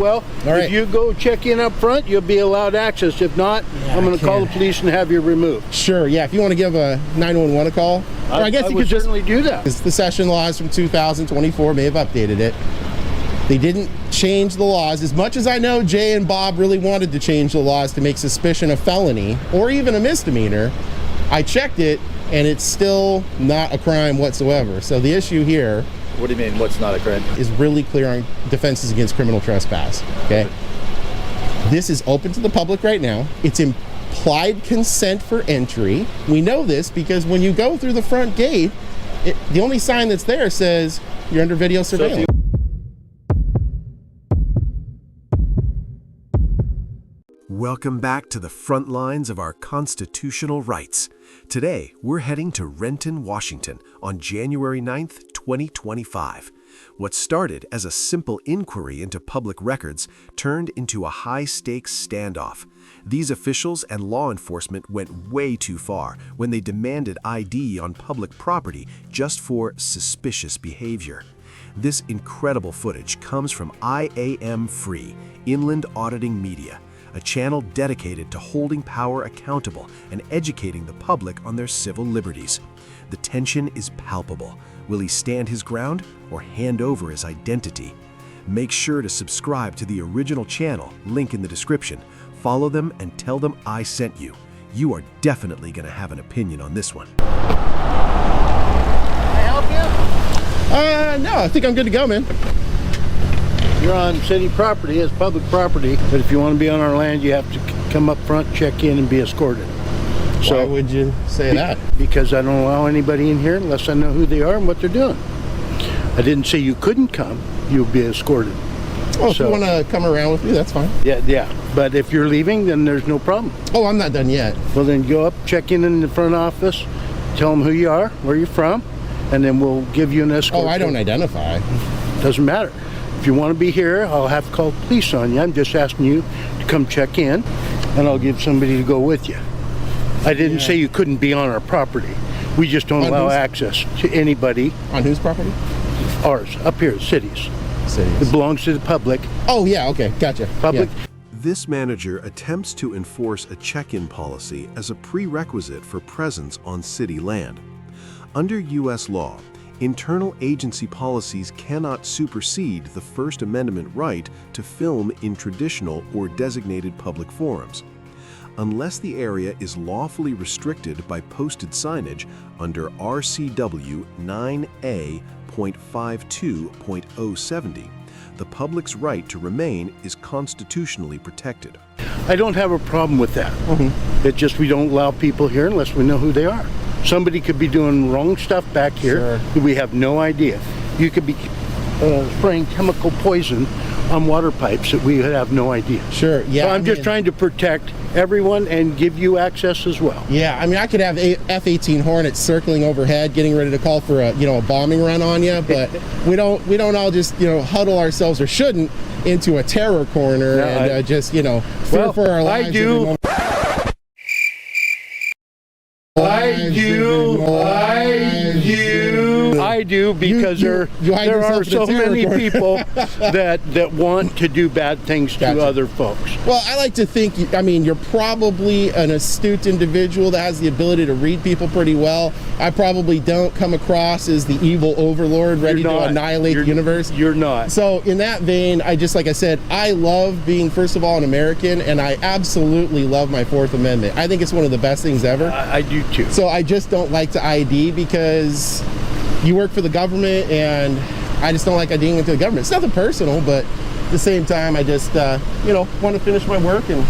Well, if you go check in up front, you'll be allowed access. If not, I'm going to call the police and have you removed. Sure, yeah. If you want to give a 911 a call, or I guess you could certainly do that. The session laws from 2024 may have updated it. They didn't change the laws. As much as I know Jay and Bob really wanted to change the laws to make suspicion a felony or even a misdemeanor, I checked it and it's still not a crime whatsoever. So the issue here, what do you mean, what's not a crime? Is really clear on defenses against criminal trespass, okay? This is open to the public right now. It's implied consent for entry. We know this because when you go through the front gate, the only sign that's there says you're under video surveillance. Welcome back to the front lines of our constitutional rights. Today, we're heading to Renton, Washington on January 9th, 2025. What started as a simple inquiry into public records turned into a high-stakes standoff. These officials and law enforcement went way too far when they demanded ID on public property just for suspicious behavior. This incredible footage comes from iamfree, Inland Auditing Media, a channel dedicated to holding power accountable and educating the public on their civil liberties. The tension is palpable. Will he stand his ground or hand over his identity? Make sure to subscribe to the original channel, link in the description. Follow them and tell them I sent you. You are definitely going to have an opinion on this one. Can I help you? No, I think I'm good to go, man. You're on city property, it's public property, but if you want to be on our land, you have to come up front, check in, and be escorted. So, why would you say that? Because I don't allow anybody in here unless I know who they are and what they're doing. I didn't say you couldn't come, you'll be escorted. Oh, if you want to come around with me, that's fine. Yeah. But if you're leaving, then there's no problem. Oh, I'm not done yet. Well, then go up, check in the front office, tell them who you are, where you're from, and then we'll give you an escort. Oh, I don't identify. Doesn't matter. If you want to be here, I'll have to call the police on you. I'm just asking you to come check in, and I'll give somebody to go with you. I didn't say you couldn't be on our property. We just don't allow access to anybody. On whose property? Ours, up here, cities. It belongs to the public. Oh, yeah, okay, gotcha. Public. Yeah. This manager attempts to enforce a check-in policy as a prerequisite for presence on city land. Under U.S. law, internal agency policies cannot supersede the First Amendment right to film in traditional or designated public forums. Unless the area is lawfully restricted by posted signage under RCW 9A.52.070, the public's right to remain is constitutionally protected. I don't have a problem with that. It's just we don't allow people here unless we know who they are. Somebody could be doing wrong stuff back here that we have no idea. You could be spraying chemical poison on water pipes that we have no idea. Sure, yeah. So I'm just trying to protect everyone and give you access as well. Yeah, I mean, I could have F-18 Hornets circling overhead, getting ready to call for a bombing run on you, but we don't all just huddle ourselves, or shouldn't, into a terror corner and just fear for our lives. I do because there are so many people that want to do bad things to other folks. Well, I like to think, you're probably an astute individual that has the ability to read people pretty well. I probably don't come across as the evil overlord ready to annihilate the universe. You're not. So in that vein, like I said, I love being, first of all, an American, and I absolutely love my Fourth Amendment. I think it's one of the best things ever. I do too. So I just don't like to ID because you work for the government, and I just don't like IDing into the government. It's nothing personal, but at the same time, I just, want to finish my work and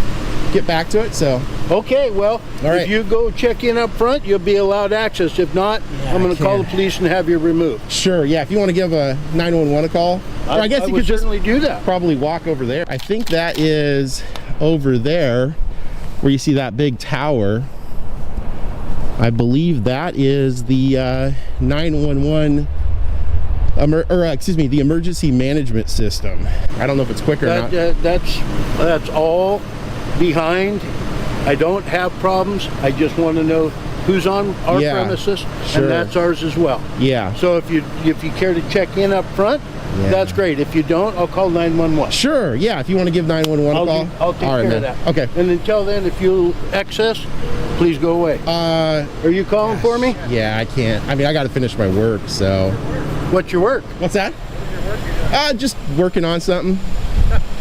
get back to it, so. Okay, well, if you go check in up front, you'll be allowed access. If not, I'm going to call the police and have you removed. Sure, yeah. If you want to give a 911 a call, I guess you could certainly do that. Probably walk over there. I think that is over there where you see that big tower. I believe that is the 911, the emergency management system. I don't know if it's quick or not. That's all behind. I don't have problems. I just want to know who's on our premises, and that's ours as well. Yeah. So if you care to check in up front, Yeah. That's great. If you don't, I'll call 911. Sure, yeah, if you want to give 911 a call. I'll take All right, care man. of that. Okay. And until then, if you excess, please go away. Are you calling for me? Yeah, I can't. I mean, I got to finish my work, so. What's your work? What's that? Just working on something.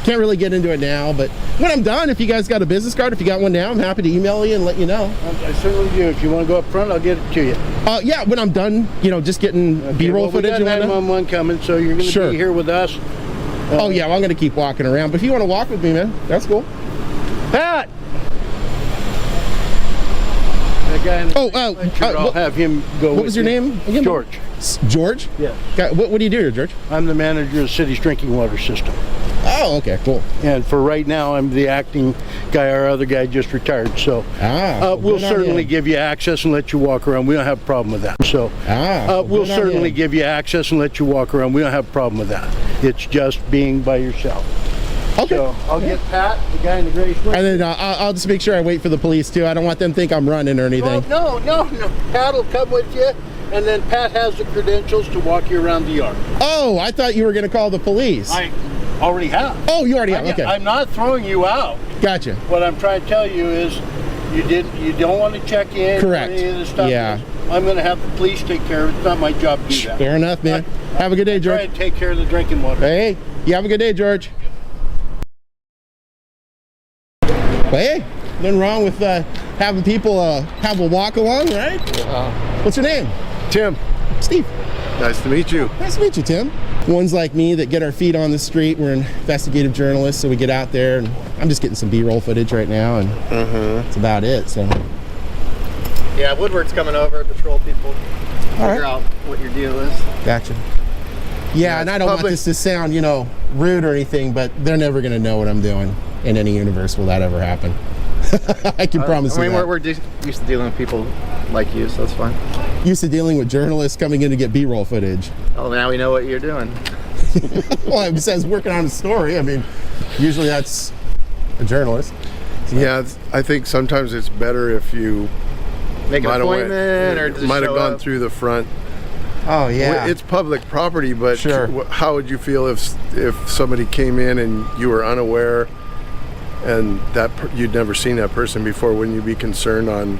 Can't really get into it now, but when I'm done, if you guys got a business card, if you got one now, I'm happy to email you and let you know. I certainly do. If you want to go up front, I'll get it to you. Yeah, when I'm done, you know, just getting B-roll footage. We got 911 coming, so you're going to be here with us. Oh yeah, well, I'm going to keep walking around, but if you want to walk with me, man, that's cool. Pat! That guy in the I'll have him go. What was your name again? George. George? Yeah. What do you do here, George? I'm the manager of the city's drinking water system. Oh, okay, cool. And for right now, I'm the acting guy. Our other guy just retired, so we'll certainly give you access and let you walk around. We don't have a problem with that. So we'll certainly give you access and let you walk around. We don't have a problem with that. It's just being by yourself. Okay. So I'll get Pat, the guy in the gray shirt. And then I'll just make sure I wait for the police too. I don't want them to think I'm running or anything. No. Pat will come with you, and then Pat has the credentials to walk you around the yard. Oh, I thought you were going to call the police. I already have. Oh, you already have. Okay. I'm not throwing you out. Gotcha. What I'm trying to tell you is, you don't want to check in. Correct. Or any of this stuff. Yeah. I'm going to have the police take care of it. It's not my job to do that. Fair enough, man. Have a good day, George. Try and take care of the drinking water. Hey, you have a good day, George. Well, hey, nothing wrong with having people have a walk along, right? What's your name? Tim. Steve. Nice to meet you. Nice to meet you, Tim. Ones like me that get our feet on the street. We're investigative journalists, so we get out there, and I'm just getting some B-roll footage right now, and that's about it. So. Yeah, Woodward's coming over, patrol people, figure out what your deal is. Gotcha. Yeah, and I don't want this to sound, you know, rude or anything, but they're never going to know what I'm doing in any universe. Will that ever happen? I can promise you that. We're used to dealing with people like you, so that's fine. Used to dealing with journalists coming in to get B-roll footage. Oh, now we know what you're doing. Well, besides working on a story, I mean, usually that's a journalist. So. Yeah, I think sometimes it's better if you make an appointment or just might have gone through the front. Oh yeah, it's public property, but sure. How would you feel if somebody came in and you were unaware and that you'd never seen that person before? Wouldn't you be concerned on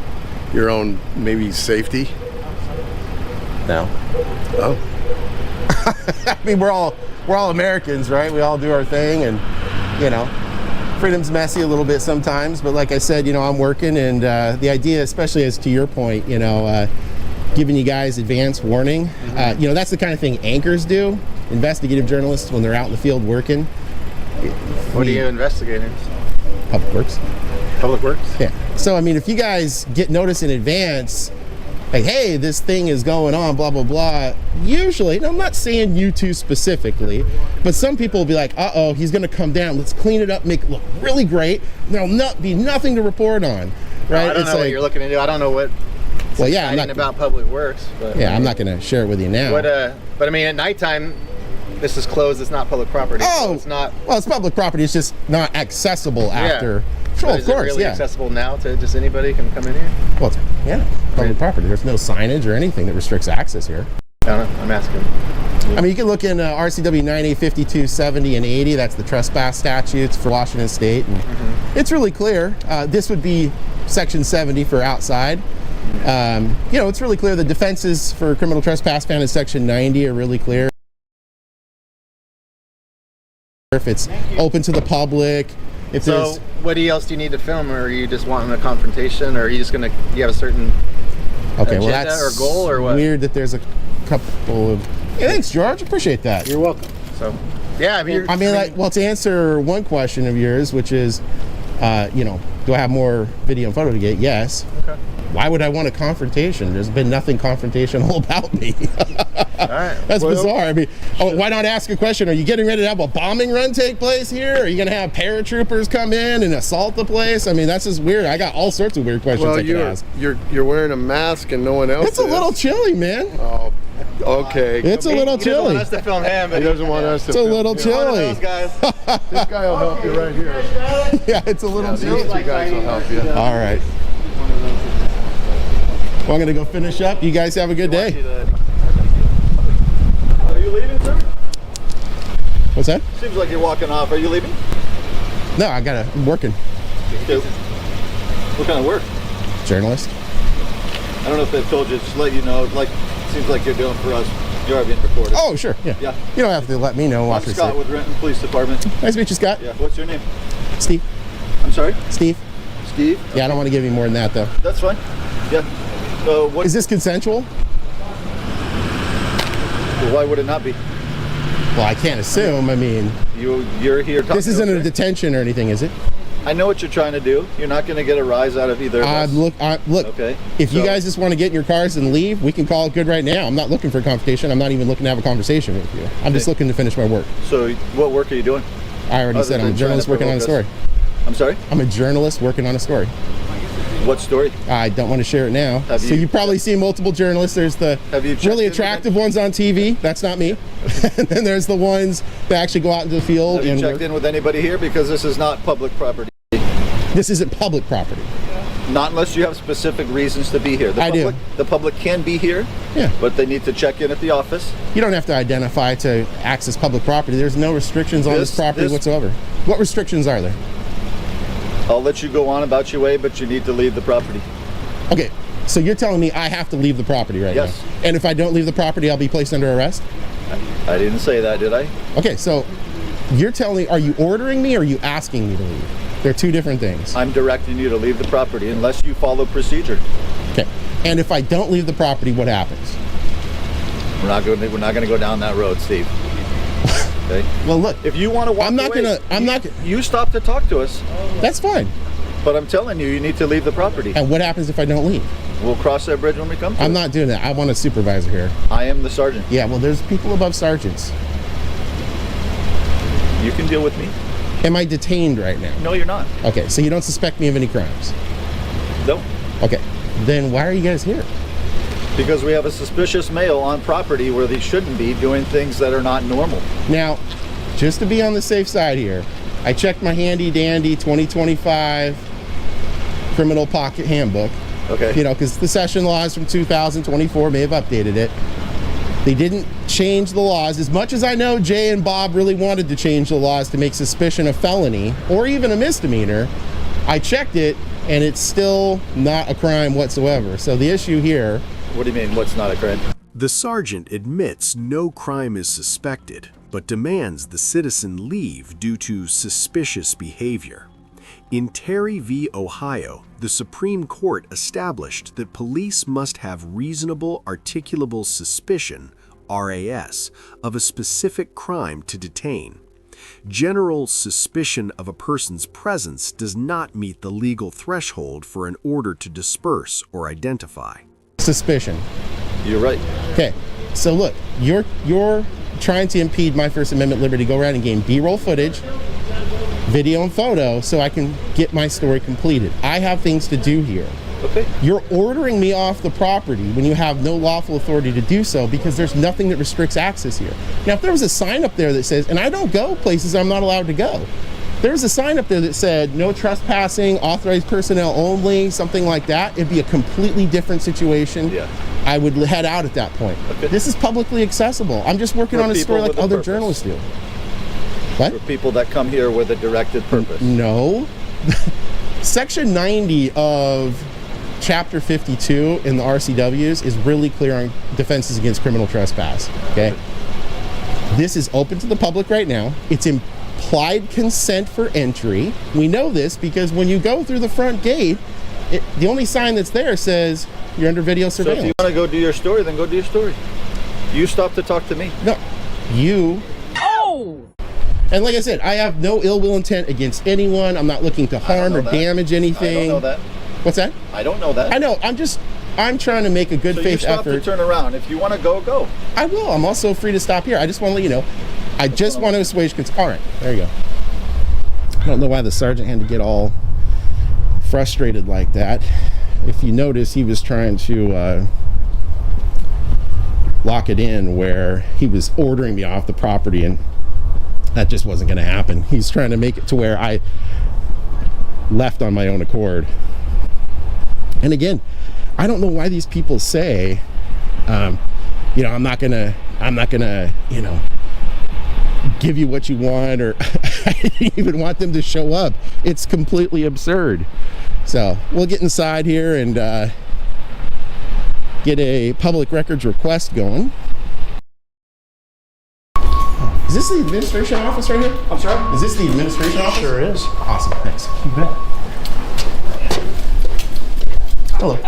your own maybe safety? No. Oh. I mean, we're all Americans, right? We all do our thing, and you know, freedom's messy a little bit sometimes. But like I said, you know, I'm working, and the idea, especially as to your point, you know, giving you guys advance warning. You know, that's the kind of thing anchors do. Investigative journalists, when they're out in the field working. What are you investigating? Public Works. Public Works? Yeah. So, I mean, if you guys get notice in advance, like, hey, this thing is going on, blah, blah, blah, usually, and I'm not saying you two specifically, but some people will be like, uh-oh, he's going to come down. Let's clean it up, make it look really great. There'll be nothing to report on, right? I don't know what you're looking into. I don't know what I'm not about Public Works. But, yeah, I'm not going to share it with you now. But I mean, at nighttime, this is closed. It's not public property. Oh, so it's not. Well, it's public property. It's just not accessible after. Sure, of course, really accessible now to just anybody can come in here? Well, public property. There's no signage or anything that restricts access here. I don't know. I'm asking. I mean, you can look in RCW 98, 52, 70, and 80. That's the trespass statutes for Washington State. And it's really clear. This would be Section 70 for outside. You know, it's really clear. The defenses for criminal trespass found in Section 90 are really clear. If it's open to the public. So, what else do you need to film, or are you just wanting a confrontation, or are you just gonna? You have a certain agenda well, that's or goal, or what? Weird that there's a couple of. Yeah, thanks, George. Appreciate that. You're welcome. So, yeah, I mean, well, to answer one question of yours, which is, you know, do I have more video and photo to get? Yes. Okay. Why would I want a confrontation? There's been nothing confrontational about me. All right. That's bizarre. I mean, why not ask a question? Are you getting ready to have a bombing run take place here? Are you going to have paratroopers come in and assault the place? I mean, that's just weird. I got all sorts of weird questions I could ask. You're wearing a mask and no one else It's a little chilly, man. Oh, okay. It's a little chilly. He doesn't want us to film him. He doesn't want us to It's a little chilly. Those guys. This guy will help you right here. Yeah, it's a little chilly. These two guys will help you. All right. Well, I'm going to go finish up. You guys have a good day. Are you leaving, sir? What's that? Seems like you're walking off. Are you leaving? No, I'm working. Okay. What kind of work? Journalist. I don't know if they've told you. Just to let you know. Like, seems like you're doing for us. You are being recorded. Oh, sure. Yeah. Yeah. You don't have to let me know. I'm Scott with Renton Police Department. Nice to meet you, Scott. Yeah. What's your name? Steve. I'm sorry? Steve. Steve? Yeah, I don't want to give you more than that, though. That's fine. Yeah. So what? Is this consensual? Well, why would it not be? Well, I can't assume. I mean, you're here talking. This isn't a detention or anything, is it? I know what you're trying to do. You're not going to get a rise out of either of us. Look. Okay. If you guys just want to get in your cars and leave, we can call it good right now. I'm not looking for a confrontation. I'm not even looking to have a conversation with you. I'm just looking to finish my work. So, what work are you doing? I already said I'm a journalist working on a story. I'm sorry? I'm a journalist working on a story. What story? I don't want to share it now. So you've probably seen multiple journalists. There's the really attractive ones on TV. That's not me. And then there's the ones that actually go out into the field. Have you checked in with anybody here? Because this is not public property. This isn't public property. Not unless you have specific reasons to be here. I do. The public can be here, yeah, but they need to check in at the office. You don't have to identify to access public property. There's no restrictions on this property whatsoever. What restrictions are there? I'll let you go on about your way, but you need to leave the property. Okay, so you're telling me I have to leave the property right now? Yes. And if I don't leave the property, I'll be placed under arrest? I didn't say that, did I? Okay, so you're telling me, are you ordering me or are you asking me to leave? They're two different things. I'm directing you to leave the property unless you follow procedure. Okay, and if I don't leave the property, what happens? We're not going to go down that road, Steve. Okay. Well, look. If you want to walk You stop to talk to us. That's fine. But I'm telling you, you need to leave the property. And what happens if I don't leave? We'll cross that bridge when we come to it. I'm not doing that. I want a supervisor here. I am the sergeant. Yeah, well, there's people above sergeants. You can deal with me. Am I detained right now? No, you're not. Okay, so you don't suspect me of any crimes? No. Okay, then why are you guys here? Because we have a suspicious male on property where they shouldn't be doing things that are not normal. Now, just to be on the safe side here, I checked my handy dandy 2025 criminal pocket handbook. Okay. You know, because the session laws from 2024 may have updated it. They didn't change the laws. As much as I know Jay and Bob really wanted to change the laws to make suspicion a felony or even a misdemeanor, I checked it and it's still not a crime whatsoever. So the issue here... What do you mean, what's not a crime? The sergeant admits no crime is suspected, but demands the citizen leave due to suspicious behavior. In Terry v. Ohio, the Supreme Court established that police must have reasonable articulable suspicion, RAS, of a specific crime to detain. General suspicion of a person's presence does not meet the legal threshold for an order to disperse or identify. Suspicion. You're right. Okay, so look, you're trying to impede my First Amendment liberty to go around and gain B-roll footage, video and photo, so I can get my story completed. I have things to do here. Okay. You're ordering me off the property when you have no lawful authority to do so because there's nothing that restricts access here. Now, if there was a sign up there that says, and I don't go places I'm not allowed to go. There was a sign up there that said, no trespassing, authorized personnel only, something like that. It'd be a completely different situation. Yeah. I would head out at that point. Okay. This is publicly accessible. I'm just working on a story like other journalists do. What? For people that come here with a directed purpose. No. Section 90 of Chapter 52 in the RCWs is really clear on defenses against criminal trespass. Okay. This is open to the public right now. It's implied consent for entry. We know this because when you go through the front gate, the only sign that's there says you're under video surveillance. So if you want to go do your story, then go do your story. You stop to talk to me. No, you. Oh! And like I said, I have no ill will intent against anyone. I'm not looking to harm or damage anything. I don't know that. What's that? I don't know that. I know. I'm trying to make a good faith effort. So you stop to turn around. If you want to go, go. I will. I'm also free to stop here. I just want to let you know. I just want to assuage concern. All right, there you go. I don't know why the sergeant had to get all frustrated like that. If you notice, he was trying to lock it in where he was ordering me off the property, and that just wasn't going to happen. He's trying to make it to where I left on my own accord. And again, I don't know why these people say, you know, I'm not gonna, you know, give you what you want, or I didn't even want them to show up. It's completely absurd. So we'll get inside here and get a public records request going. Is this the administration office right here? I'm sorry? Is this the administration office? Sure is. Awesome, thanks. You bet. Hello.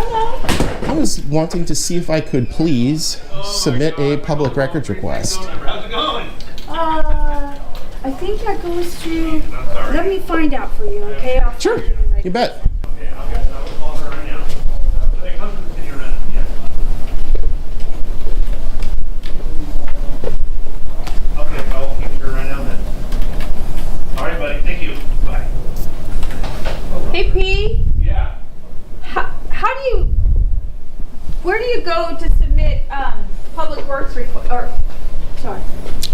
I was wanting to see if I could please submit a public records request. How's it going? I think that goes to. Let me find out for you, okay? I'll Sure, find you right you bet. Okay, I'll call her right now. They come from the city of Renton, yeah. Okay, I'll keep her right now then. All right, buddy. Thank you. Bye. Hey, P. Yeah. How do you? Where do you go to submit public works request? Or sorry,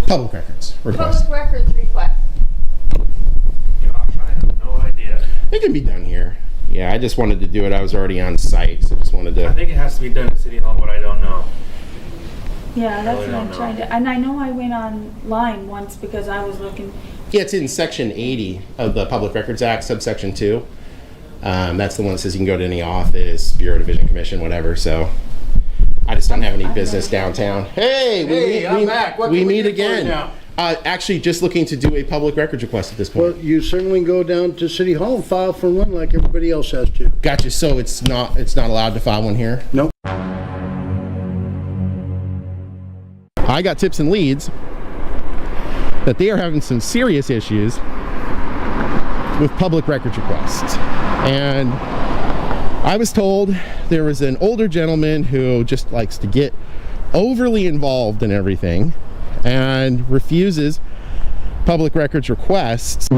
Public records request. public records request. Gosh, I have no idea. It can be done here. Yeah, I just wanted to do it. I was already on site, so just wanted I to. think it has to be done at City Hall, but I don't know. Yeah, that's really what I'm don't trying know. to. And I know I went online once because I was looking. Yeah, it's in section 80 of the Public Records Act, subsection 2. That's the one that says you can go to any office, bureau, division, commission, whatever. So I just don't have any business downtown. Hey, I'm back. What we can we meet do for you again. now? Actually, just looking to do a public records request at this point. Well, you certainly go down to City Hall and file for one like everybody else has to. Gotcha. So it's not allowed to file one here. Nope. I got tips and leads that they are having some serious issues with public records requests. And I was told there was an older gentleman who just likes to get overly involved in everything and refuses public records requests.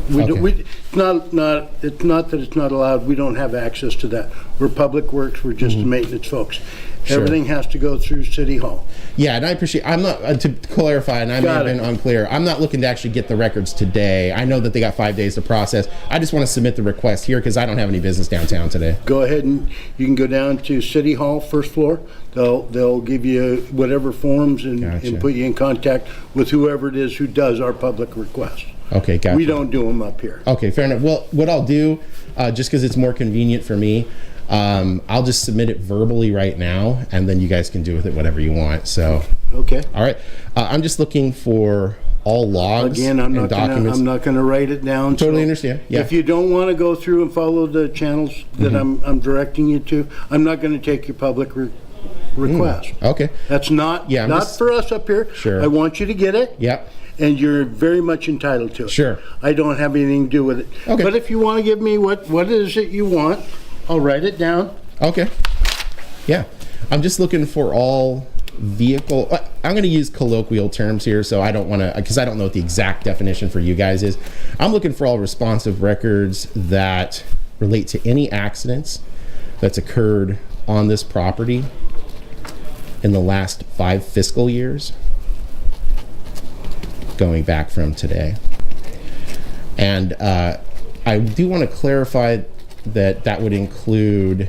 It's not that it's not allowed. We don't have access to that. We're Public Works. We're just the maintenance folks. Sure. Everything has to go through City Hall. Yeah, and I appreciate, I'm not, to clarify, and I may have been unclear, I'm not looking to actually get the records today. I know that they got 5 days to process. I just want to submit the request here because I don't have any business downtown today. Go ahead and you can go down to City Hall, first floor. They'll give you whatever forms and, Gotcha. and put you in contact with whoever it is who does our public requests. Okay, gotcha. We don't do them up here. Okay, fair enough. Well, what I'll do, just because it's more convenient for me, I'll just submit it verbally right now, and then you guys can do with it whatever you want. So, Okay. all right. I'm just looking for all logs Again, and documents. I'm not gonna write it down. Totally so understand. Yeah. If you don't want to go through and follow the channels that I'm directing you to, I'm not going to take your public request. Okay. That's not Yeah, I'm not just- for us up here. Sure. I want you to get it. Yep. And you're very much entitled to it. Sure. I don't have anything to do with it. Okay. But if you want to give me what is it you want, I'll write it down. Okay. Yeah. I'm just looking for all vehicle. I'm going to use colloquial terms here, so I don't want to, because I don't know what the exact definition for you guys is. I'm looking for all responsive records that relate to any accidents that's occurred on this property in the last 5 fiscal years, going back from today. And I do want to clarify that would include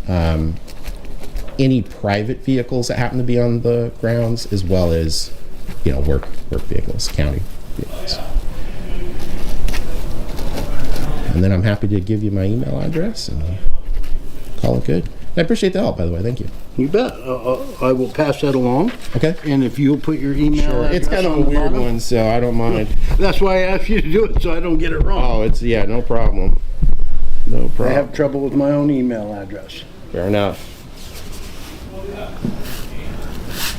any private vehicles that happen to be on the grounds, as well as, work vehicles, county vehicles. And then I'm happy to give you my email address and call it good. I appreciate the help, by the way. Thank you. You bet. I will pass that along. Okay. And if you'll put your email address It's kind of a on the weird bottom. one, so I don't mind. That's why I asked you to do it, so I don't get it wrong. Oh, yeah, no problem. No I problem. have trouble with my own email address. Fair enough.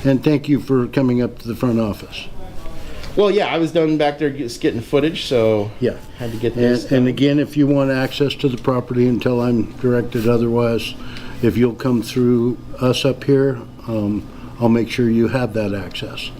And thank you for coming up to the front office. Well, yeah, I was done back there just getting footage, so Yeah. had to get this. And again, if you want access to the property until I'm directed otherwise, if you'll come through us up here, I'll make sure you have that access.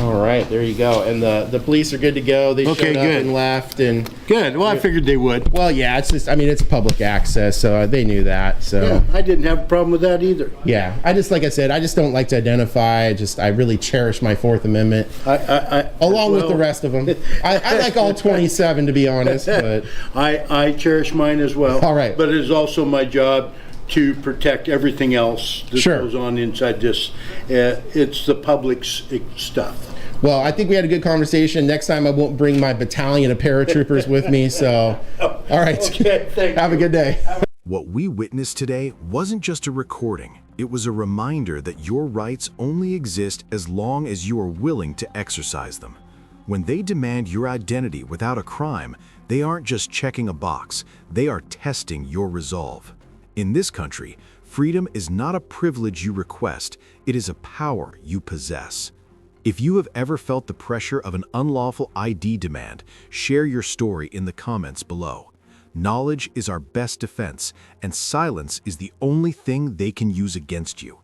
All right, there you go. And the police are good to go. They Okay, showed up good. and left, and Good. Well, I figured they would. well, yeah, it's just, it's public access, so they knew that. So Yeah, I didn't have a problem with that either. yeah, like I said, I just don't like to identify. I really cherish my Fourth Amendment, along with the rest of them. I like all 27, to be honest. But I cherish mine as well. All right. But it is also my job to protect everything else that Sure. goes on inside this. It's the public's stuff. Well, I think we had a good conversation. Next time I won't bring my battalion of paratroopers with me, so. All right. Okay, thank Have a you. good day. What we witnessed today wasn't just a recording. It was a reminder that your rights only exist as long as you are willing to exercise them. When they demand your identity without a crime, they aren't just checking a box, they are testing your resolve. In this country, freedom is not a privilege you request, it is a power you possess. If you have ever felt the pressure of an unlawful ID demand, share your story in the comments below. Knowledge is our best defense, and silence is the only thing they can use against you.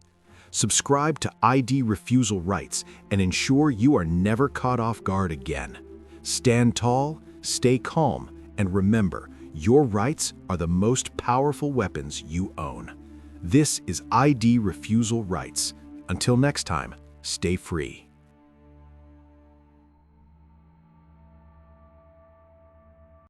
Subscribe to ID Refusal Rights and ensure you are never caught off guard again. Stand tall, stay calm, and remember, your rights are the most powerful weapons you own. This is ID Refusal Rights. Until next time, stay free.